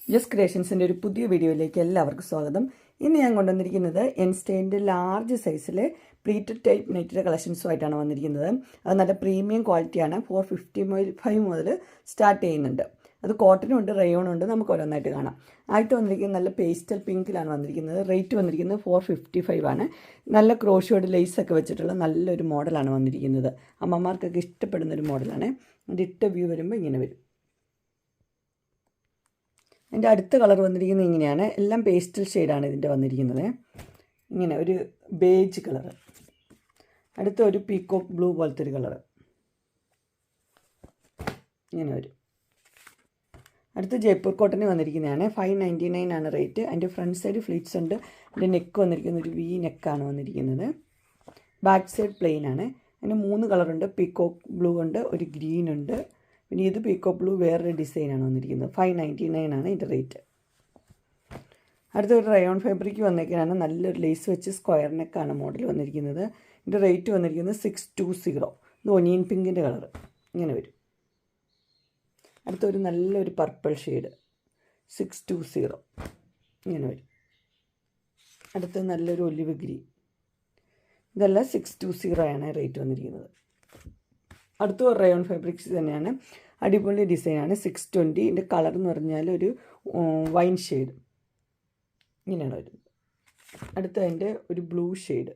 Just ക്രിയേഷൻസിൻ്റെ ഒരു പുതിയ വീഡിയോയിലേക്ക് എല്ലാവർക്കും സ്വാഗതം. ഇന്ന് ഞാൻ കൊണ്ടുവന്നിരിക്കുന്നത് എൻസ്റ്റൈൻ്റെ ലാർജ് സൈസിലെ പ്ലീറ്റഡ് ടൈപ്പ് നെറ്റിൻ്റെ കളക്ഷൻസുമായിട്ടാണ് വന്നിരിക്കുന്നത്. അത് നല്ല പ്രീമിയം ക്വാളിറ്റിയാണ്. 455 മുതൽ സ്റ്റാർട്ട് ചെയ്യുന്നുണ്ട്. അത് കോട്ടനും ഉണ്ട്, റയോണും ഉണ്ട്. നമുക്ക് ഓരോന്നായിട്ട് കാണാം. ആയിട്ട് വന്നിരിക്കുന്നത് നല്ല പേസ്റ്റൽ പിങ്കിലാണ് വന്നിരിക്കുന്നത്. റേറ്റ് വന്നിരിക്കുന്നത് 455 ആണ്. നല്ല ക്രോഷ്യോട് ലേസൊക്കെ വെച്ചിട്ടുള്ള നല്ലൊരു മോഡലാണ് വന്നിരിക്കുന്നത്. അമ്മമാർക്കൊക്കെ ഇഷ്ടപ്പെടുന്നൊരു മോഡലാണ്. അതിൻ്റെ ഇട്ട വ്യൂ വരുമ്പോൾ ഇങ്ങനെ വരും. അതിൻ്റെ അടുത്ത കളർ വന്നിരിക്കുന്നത് ഇങ്ങനെയാണ്. എല്ലാം പേസ്റ്റൽ ഷെയ്ഡാണ് ഇതിൻ്റെ വന്നിരിക്കുന്നത്. ഇങ്ങനെ ഒരു ബേജ് കളറ്. അടുത്ത ഒരു പീക്കോക്ക് ബ്ലൂ പോലത്തെ ഒരു കളറ് ഇങ്ങനെ വരും. അടുത്ത ജയ്പൂർ കോട്ടന് വന്നിരിക്കുന്നതാണ്. 599 ആണ് റേറ്റ്. അതിൻ്റെ ഫ്രണ്ട് സൈഡ് ഫ്ലീറ്റ്സ് ഉണ്ട്. അതിൻ്റെ നെക്ക് വന്നിരിക്കുന്നത് ഒരു വി നെക്കാണ് വന്നിരിക്കുന്നത്. ബാക്ക് സൈഡ് പ്ലെയിൻ ആണ്. അതിന് 3 കളറുണ്ട്. പീക്കോക്ക് ബ്ലൂ ഉണ്ട്, ഒരു ഗ്രീൻ ഉണ്ട്, പിന്നെ ഇത് പീക്കോക്ക് ബ്ലൂ വേറൊരു ഡിസൈനാണ് വന്നിരിക്കുന്നത്. 599 ആണ് ഇതിൻ്റെ റേറ്റ്. അടുത്തൊരു റയോൺ ഫാബ്രിക് വന്നേക്കാനാണ്. നല്ലൊരു ലേസ് വെച്ച് സ്ക്വയർ നെക്കാണ് മോഡൽ വന്നിരിക്കുന്നത്. ഇതിൻ്റെ റേറ്റ് വന്നിരിക്കുന്നത് 620. ഇത് ഒനിയൻ പിങ്കിൻ്റെ കളർ ഇങ്ങനെ വരും. അടുത്തൊരു നല്ലൊരു പർപ്പിൾ ഷെയ്ഡ് 620 ഇങ്ങനെ വരും. അടുത്ത നല്ലൊരു ഒലിവ് ഗ്രീൻ. ഇതെല്ലാം 620 ആണ് റേറ്റ് വന്നിരിക്കുന്നത്. അടുത്ത റയോൺ ഫാബ്രിക്സ് തന്നെയാണ്. അടിപൊളി ഡിസൈനാണ്. 620. ഇതിൻ്റെ കളർ എന്ന് പറഞ്ഞാൽ ഒരു വൈൻ ഷെയ്ഡ് ഇങ്ങനെയാണ് വരുന്നത്. അടുത്ത അതിൻ്റെ ഒരു ബ്ലൂ ഷെയ്ഡ്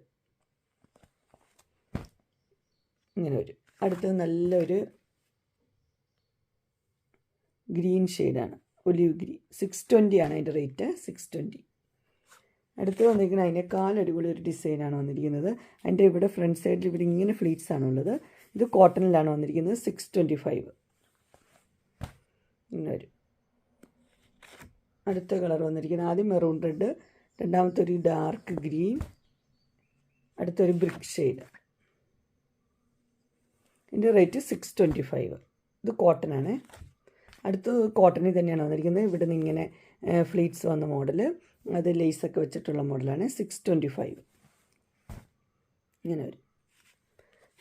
ഇങ്ങനെ വരും. അടുത്തത് നല്ലൊരു ഗ്രീൻ ഷെയ്ഡാണ്, ഒലിവ് ഗ്രീൻ. 620 ആണ് അതിൻ്റെ റേറ്റ്. 620. അടുത്ത് വന്നിരിക്കുന്നത് അതിനേക്കാൾ അടിപൊളി ഒരു ഡിസൈനാണ് വന്നിരിക്കുന്നത്. അതിൻ്റെ ഇവിടെ ഫ്രണ്ട് സൈഡിൽ ഇവിടെ ഇങ്ങനെ ഫ്ലീറ്റ്സ് ആണുള്ളത്. ഇത് കോട്ടണിലാണ് വന്നിരിക്കുന്നത്. 625 ഇങ്ങനെ വരും. അടുത്ത കളർ വന്നിരിക്കുന്നത് ആദ്യം മെറൂൺ റെഡ്, രണ്ടാമത്തെ ഒരു ഡാർക്ക് ഗ്രീൻ, അടുത്തൊരു ബ്രിക്ക് ഷെയ്ഡ്. ഇതിൻ്റെ റേറ്റ് 625. ഇത് കോട്ടനാണ്. അടുത്ത് കോട്ടണിൽ തന്നെയാണ് വന്നിരിക്കുന്നത്. ഇവിടെ നിന്ന് ഇങ്ങനെ ഫ്ലീറ്റ്സ് വന്ന മോഡൽ, അത് ലേസൊക്കെ വെച്ചിട്ടുള്ള മോഡലാണ്. 625 ഇങ്ങനെ വരും.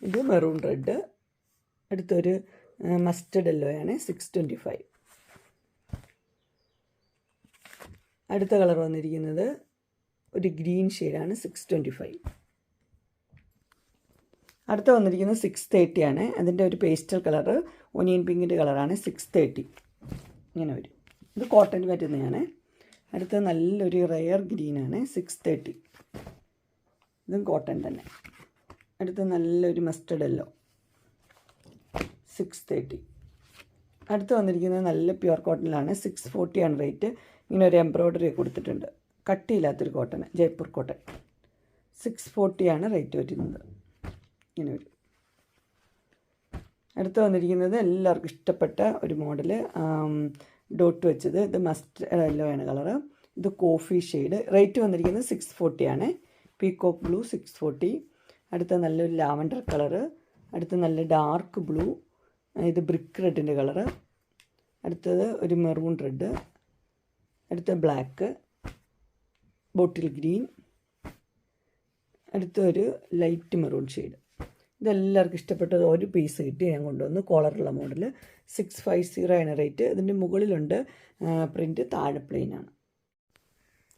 ഇത് മെറൂൺ റെഡ്, അടുത്തൊരു മസ്റ്റർഡ് യെല്ലോയാണ്. 625. അടുത്ത കളർ വന്നിരിക്കുന്നത് ഒരു ഗ്രീൻ ഷെയ്ഡാണ്. 625. അടുത്ത വന്നിരിക്കുന്നത് 630 ആണ്. അതിൻ്റെ ഒരു പേസ്റ്റൽ കളറ് ഒനിയൻ പിങ്കിൻ്റെ കളറാണ്. 630 ഇങ്ങനെ വരും. ഇത് കോട്ടൺ പറ്റുന്നതാണ്. അടുത്ത നല്ലൊരു റെയർ ഗ്രീനാണ്. 630. ഇതും കോട്ടൺ തന്നെ. അടുത്ത നല്ലൊരു മസ്റ്റർഡ് യെല്ലോ 630. അടുത്ത് വന്നിരിക്കുന്നത് നല്ല പ്യുവർ കോട്ടണിലാണ്. 640 ആണ് റേറ്റ്. ഇങ്ങനെ ഒരു എംബ്രോയ്ഡറി കൊടുത്തിട്ടുണ്ട്. കട്ടിയില്ലാത്തൊരു കോട്ടൺ, ജയ്പൂർ കോട്ടൺ. 640 ആണ് റേറ്റ് വരുന്നത്. ഇങ്ങനെ വരും. അടുത്ത് വന്നിരിക്കുന്നത് എല്ലാവർക്കും ഇഷ്ടപ്പെട്ട ഒരു മോഡൽ, ഡോട്ട് വെച്ചത്. ഇത് മസ്റ്റർഡ് യെല്ലോ ആണ് കളറ്. ഇത് കോഫി ഷെയ്ഡ്. റേറ്റ് വന്നിരിക്കുന്നത് 640 ആണ്. Peacock blue 640. അടുത്ത നല്ലൊരു ലാവൻഡർ കളറ്. അടുത്ത നല്ല ഡാർക്ക് ബ്ലൂ. ഇത് ബ്രിക്ക് റെഡിൻ്റെ കളറ്. അടുത്തത് ഒരു മെറൂൺ റെഡ്. അടുത്ത ബ്ലാക്ക്, ബോട്ടിൽ ഗ്രീൻ. അടുത്തൊരു ലൈറ്റ് മെറൂൺ ഷെയ്ഡ്. ഇതെല്ലാവർക്കും ഇഷ്ടപ്പെട്ടത്. ഒരു പീസ് കിട്ടി ഞാൻ കൊണ്ടുവന്നു. കോളറുള്ള മോഡൽ. 650 ആണ് റേറ്റ്. ഇതിൻ്റെ മുകളിലുണ്ട് പ്രിൻറ്റ്, താഴെ പ്ലെയിനാണ്.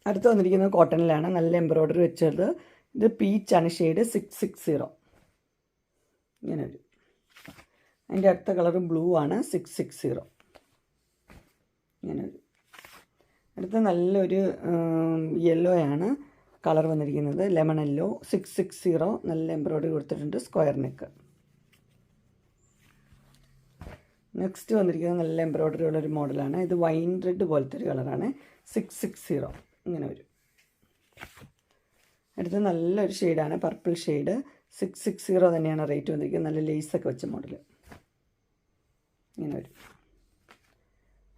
അടുത്ത് വന്നിരിക്കുന്നത് കോട്ടണിലാണ്. നല്ല എംബ്രോയ്ഡറി വെച്ചത്. ഇത് പീച്ചാണ് ഷെയ്ഡ്. 660 ഇങ്ങനെ വരും. അതിൻ്റെ അടുത്ത കളർ ബ്ലൂ ആണ്. 660 ഇങ്ങനെ വരും. അടുത്ത നല്ലൊരു യെല്ലോ ആണ് കളർ വന്നിരിക്കുന്നത്. Lemon yellow 660. നല്ല എംബ്രോയ്ഡറി കൊടുത്തിട്ടുണ്ട്. Square neck. നെക്സ്റ്റ് വന്നിരിക്കുന്നത് നല്ല എംബ്രോയ്ഡറി ഉള്ളൊരു മോഡലാണ്. ഇത് വൈൻ റെഡ് പോലത്തെ ഒരു കളറാണ്. 660 ഇങ്ങനെ വരും. അടുത്ത നല്ലൊരു ഷെയ്ഡാണ്, പർപ്പിൾ ഷെയ്ഡ്. 660 തന്നെയാണ് റേറ്റ് വന്നിരിക്കുന്നത്. നല്ല ലേസൊക്കെ വെച്ച മോഡൽ ഇങ്ങനെ വരും.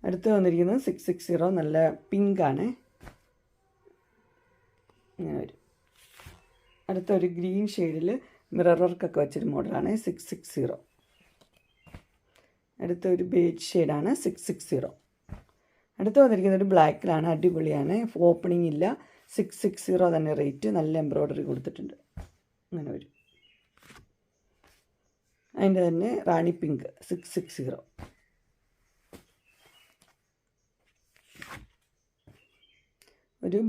അടുത്ത് വന്നിരിക്കുന്നത് 660. നല്ല പിങ്കാണ് ഇങ്ങനെ വരും. അടുത്ത ഒരു ഗ്രീൻ ഷെയ്ഡിൽ മിറർ വർക്കൊക്കെ വെച്ചൊരു മോഡലാണ്. 660. അടുത്ത ഒരു ബേജ് ഷെയ്ഡാണ്. 660. അടുത്ത് വന്നിരിക്കുന്നത് ഒരു ബ്ലാക്കിലാണ്. അടിപൊളിയാണ്. ഓപ്പണിംഗ് ഇല്ല. 660 തന്നെ റേറ്റ്. നല്ല എംബ്രോയ്ഡറി കൊടുത്തിട്ടുണ്ട്. അങ്ങനെ വരും. അതിൻ്റെ തന്നെ റാണി പിങ്ക് 660. ഒരു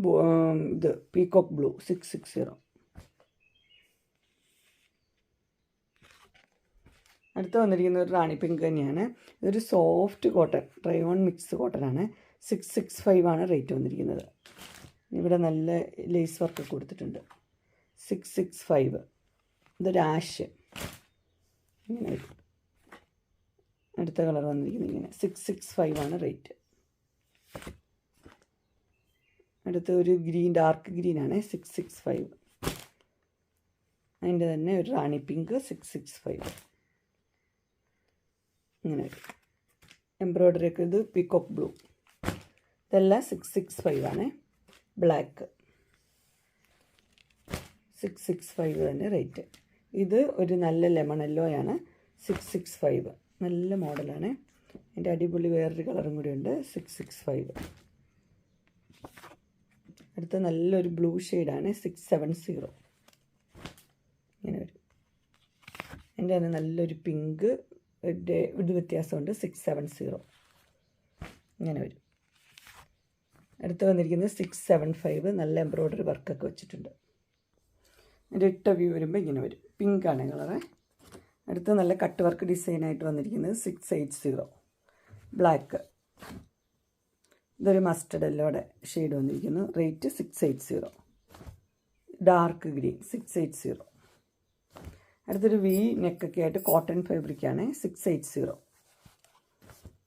ഇത് പീകോക്ക് ബ്ലൂ 660. അടുത്ത് വന്നിരിക്കുന്ന ഒരു റാണി പിങ്ക് തന്നെയാണ്. ഇതൊരു സോഫ്റ്റ് കോട്ടൺ, റയോൺ മിക്സ് കോട്ടനാണ്. 665 ആണ് റേറ്റ് വന്നിരിക്കുന്നത്. ഇവിടെ നല്ല ലേസ് വർക്ക് കൊടുത്തിട്ടുണ്ട്. 665. ഇതൊരു ആഷ് ഇങ്ങനെ വരും. അടുത്ത കളർ വന്നിരിക്കുന്നത് ഇങ്ങനെ 665 ആണ് റേറ്റ്. അടുത്ത ഒരു ഗ്രീൻ, ഡാർക്ക് ഗ്രീനാണ് 665. അതിൻ്റെ തന്നെ ഒരു റാണി പിങ്ക് 665 ഇങ്ങനെ വരും. എംബ്രോയ്ഡറി ഒക്കെ ഇത് പീകോക്ക് ബ്ലൂ. ഇതെല്ലാം 665 ആണ്. ബ്ലാക്ക് 665 തന്നെ റേറ്റ്. ഇത് ഒരു നല്ല ലെമൺ യെല്ലോയാണ് 665. നല്ല മോഡലാണ്. എൻ്റെ അടിപൊളി വേറൊരു കളറും കൂടി ഉണ്ട് 665. അടുത്ത നല്ലൊരു ബ്ലൂ ഷെയ്ഡാണ് 670 ഇങ്ങനെ വരും. എൻ്റെ തന്നെ നല്ലൊരു പിങ്ക്, ഇത് വ്യത്യാസമുണ്ട് 670 ഇങ്ങനെ വരും. അടുത്ത് വന്നിരിക്കുന്നത് 675. നല്ല എംബ്രോയ്ഡറി വർക്കൊക്കെ വെച്ചിട്ടുണ്ട്. അതിൻ്റെ ഇട്ട വ്യൂ വരുമ്പോൾ ഇങ്ങനെ വരും. പിങ്കാണ് കളറ്. അടുത്ത് നല്ല കട്ട് വർക്ക് ഡിസൈനായിട്ട് വന്നിരിക്കുന്നത് 680 ബ്ലാക്ക്. ഇതൊരു മസ്റ്റർഡ് യെല്ലോയുടെ ഷെയ്ഡ് വന്നിരിക്കുന്നു. റേറ്റ് 680. Dark green 680. അടുത്തൊരു വി നെക്കൊക്കെ ആയിട്ട് കോട്ടൺ ഫാബ്രിക്കാണ് 680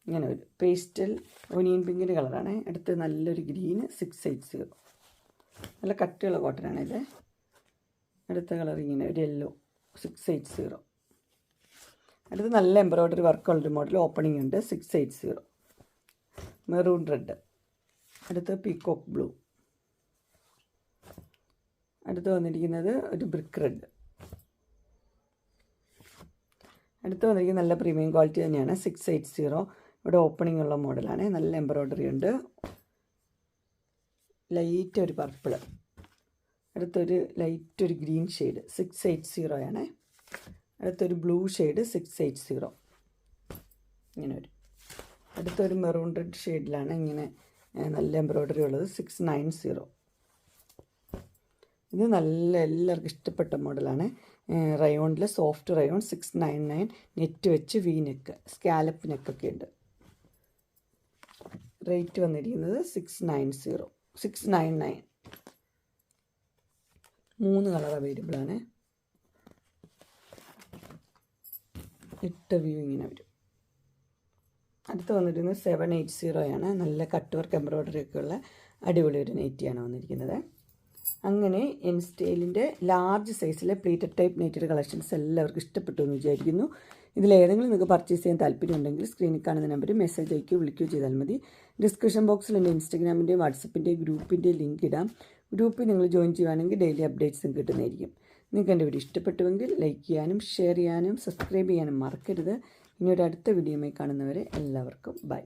ഇങ്ങനെ ഒരു പേസ്റ്റൽ ഒനിയൻ പിങ്കിൻ്റെ കളറാണ്. അടുത്ത് നല്ലൊരു ഗ്രീന് 680. നല്ല കട്ടിയുള്ള കോട്ടനാണ് ഇത്. അടുത്ത കളർ ഇങ്ങനെ ഒരു യെല്ലോ 680. അടുത്ത് നല്ല എംബ്രോയ്ഡറി വർക്കുള്ളൊരു മോഡൽ ഓപ്പണിംഗ് ഉണ്ട് 680. Maroon red. അടുത്ത് പീകോക്ക് ബ്ലൂ. അടുത്ത് വന്നിരിക്കുന്നത് ഒരു ബ്രിക്ക് റെഡ്. അടുത്ത് വന്നിരിക്കുന്നത് നല്ല പ്രീമിയം ക്വാളിറ്റി തന്നെയാണ് 680. ഇവിടെ ഓപ്പണിംഗ് ഉള്ള മോഡലാണ്. നല്ല എംബ്രോയ്ഡറി ഉണ്ട്. ലൈറ്റ് ഒരു പർപ്പിൾ. അടുത്തൊരു ലൈറ്റ് ഒരു ഗ്രീൻ ഷെയ്ഡ് 680 ആണ്. അടുത്തൊരു ബ്ലൂ ഷെയ്ഡ് 680 ഇങ്ങനെ വരും. അടുത്തൊരു മെറൂൺ റെഡ് ഷെയ്ഡിലാണ് ഇങ്ങനെ നല്ല എംബ്രോയ്ഡറി ഉള്ളത് 690. ഇത് നല്ല എല്ലാവർക്കും ഇഷ്ടപ്പെട്ട മോഡലാണ്. റയോണിൽ സോഫ്റ്റ് റയോൺ 699. നെറ്റ് വെച്ച് വി നെക്ക്, സ്കാലപ്പ് നെക്കൊക്കെ ഉണ്ട്. റേറ്റ് വന്നിരിക്കുന്നത് 699. 3 കളർ അവൈലബിൾ ആണ്. ഇട്ട വ്യൂ ഇങ്ങനെ വരും. അടുത്ത് വന്നിരിക്കുന്നത് 780 ആണ്. നല്ല കട്ട് വർക്ക് എംബ്രോയ്ഡറി ഒക്കെ ഉള്ള അടിപൊളി ഒരു നൈറ്റിയാണ് വന്നിരിക്കുന്നത്. അങ്ങനെ എൻ സ്റ്റൈലിൻ്റെ ലാർജ് സൈസിലെ പ്ലീറ്റഡ് ടൈപ്പ് നൈറ്റിയുടെ കളക്ഷൻസ് എല്ലാവർക്കും ഇഷ്ടപ്പെട്ടു എന്ന് വിചാരിക്കുന്നു. ഇതിലേതെങ്കിലും നിങ്ങൾക്ക് പർച്ചേസ് ചെയ്യാൻ താല്പര്യമുണ്ടെങ്കിൽ സ്ക്രീനിൽ കാണുന്ന നമ്പറിൽ മെസ്സേജ് അയക്കുകയോ വിളിക്കുകയോ ചെയ്താൽ മതി. ഡിസ്ക്രിപ്ഷൻ ബോക്സിൽ എൻ്റെ ഇൻസ്റ്റാഗ്രാമിൻ്റെയും വാട്സപ്പിൻ്റെയും ഗ്രൂപ്പിൻ്റെയും ലിങ്ക് ഇടാം. ഗ്രൂപ്പിൽ നിങ്ങൾ ജോയിൻ ചെയ്യുകയാണെങ്കിൽ ഡെയിലി അപ്ഡേറ്റ്സും കിട്ടുന്നതായിരിക്കും. നിങ്ങൾക്ക് എൻ്റെ വീഡിയോ ഇഷ്ടപ്പെട്ടുവെങ്കിൽ ലൈക്ക് ചെയ്യാനും ഷെയർ ചെയ്യാനും സബ്സ്ക്രൈബ് ചെയ്യാനും മറക്കരുത്. ഇനി ഒരു അടുത്ത വീഡിയോയുമായി കാണുന്നവരെ എല്ലാവർക്കും ബൈ.